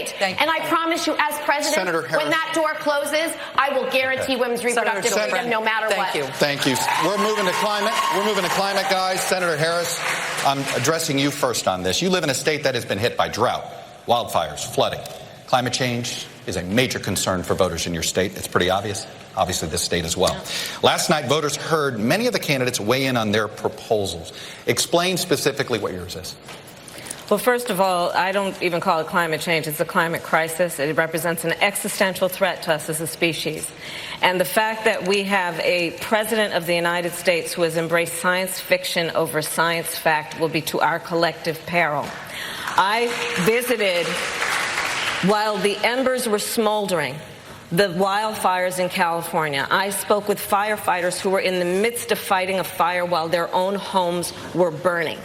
state. And I promise you, as president, Senator Harris, when that door closes, I will guarantee women's reproductive freedom no matter what. Thank you. We're moving to climate. Guys. Senator Harris, I'm addressing you first on this. You live in a state that has been hit by drought, wildfires, flooding. Climate change is a major concern for voters in your state. It's pretty obvious. Obviously, this state as well. Last night, voters heard many of the candidates weigh in on their proposals. Explain specifically what yours is. Well, first of all, I don't even call it climate change. It's a climate crisis. It represents an existential threat to us as a species. And the fact that we have a president of the United States who has embraced science fiction over science fact will be to our collective peril. I visited, while the embers were smoldering, the wildfires in California. I spoke with firefighters who were in the midst of fighting a fire while their own homes were burning.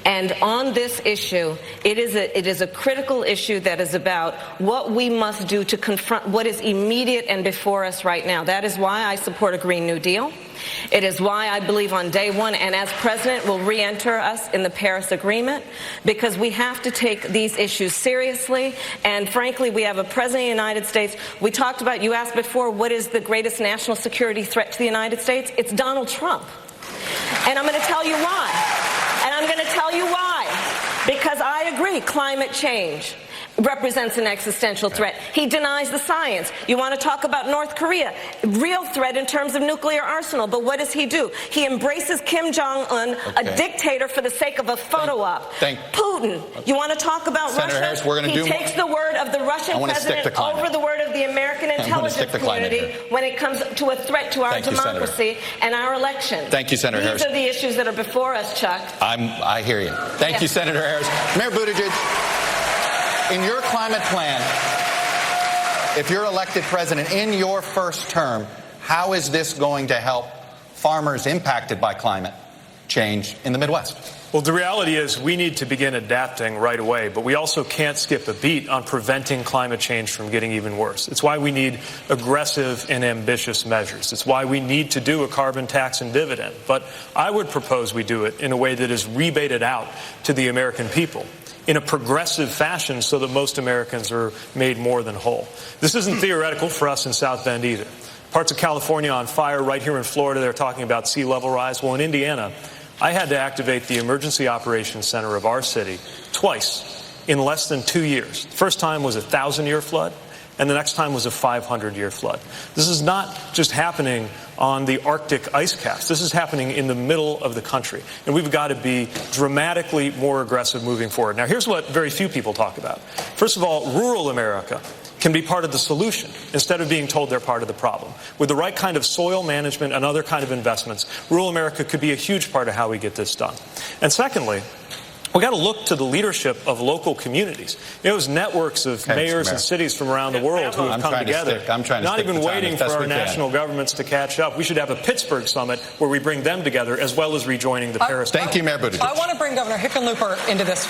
And on this issue, it is a critical issue that is about what we must do to confront what is immediate and before us right now. That is why I support a Green New Deal. It is why I believe on day one, and as president, will re-enter us in the Paris Agreement, because we have to take these issues seriously. And frankly, we have a president of the United States. We talked about, you asked before, what is the greatest national security threat to the United States? It's Donald Trump. And I'm going to tell you why. Because I agree, climate change represents an existential threat. He denies the science. You want to talk about North Korea, real threat in terms of nuclear arsenal, but what does he do? He embraces Kim Jong-un, a dictator for the sake of a photo op. Putin, you want to talk about Senator Russia? Harris, we're going to he takes the word of the Russian president over the word of the American intelligence community when it comes to a threat to our democracy and our election. Thank you, Senator Harris. These are the issues that are before us, Chuck. I hear you. Thank you, Senator Harris. Mayor Buttigieg, in your climate plan, if you're elected president in your first term, how is this going to help farmers impacted by climate change in the Midwest? Well, the reality is we need to begin adapting right away, but we also can't skip a beat on preventing climate change from getting even worse. It's why we need aggressive and ambitious measures. It's why we need to do a carbon tax and dividend. But I would propose we do it in a way that is rebated out to the American people in a progressive fashion so that most Americans are made more than whole. This isn't theoretical for us in South Bend either. Parts of California on fire. Right here in Florida, they're talking about sea level rise. Well, in Indiana, I had to activate the Emergency Operations Center of our city twice in less than 2 years. The first time was a 1,000-year flood, and the next time was a 500-year flood. This is not just happening on the Arctic ice caps. This is happening in the middle of the country. And we've got to be dramatically more aggressive moving forward. Now, here's what very few people talk about. First of all, rural America can be part of the solution instead of being told they're part of the problem. With the right kind of soil management and other kind of investments, rural America could be a huge part of how we get this done. And secondly, we've got to look to the leadership of local communities. Those networks of mayors and cities from around the world who have come together, not even waiting for our national governments to catch up. We should have a Pittsburgh summit where we bring them together as well as rejoining the Paris. Thank you, Mayor Buttigieg. I want to bring Governor Hickenlooper into this.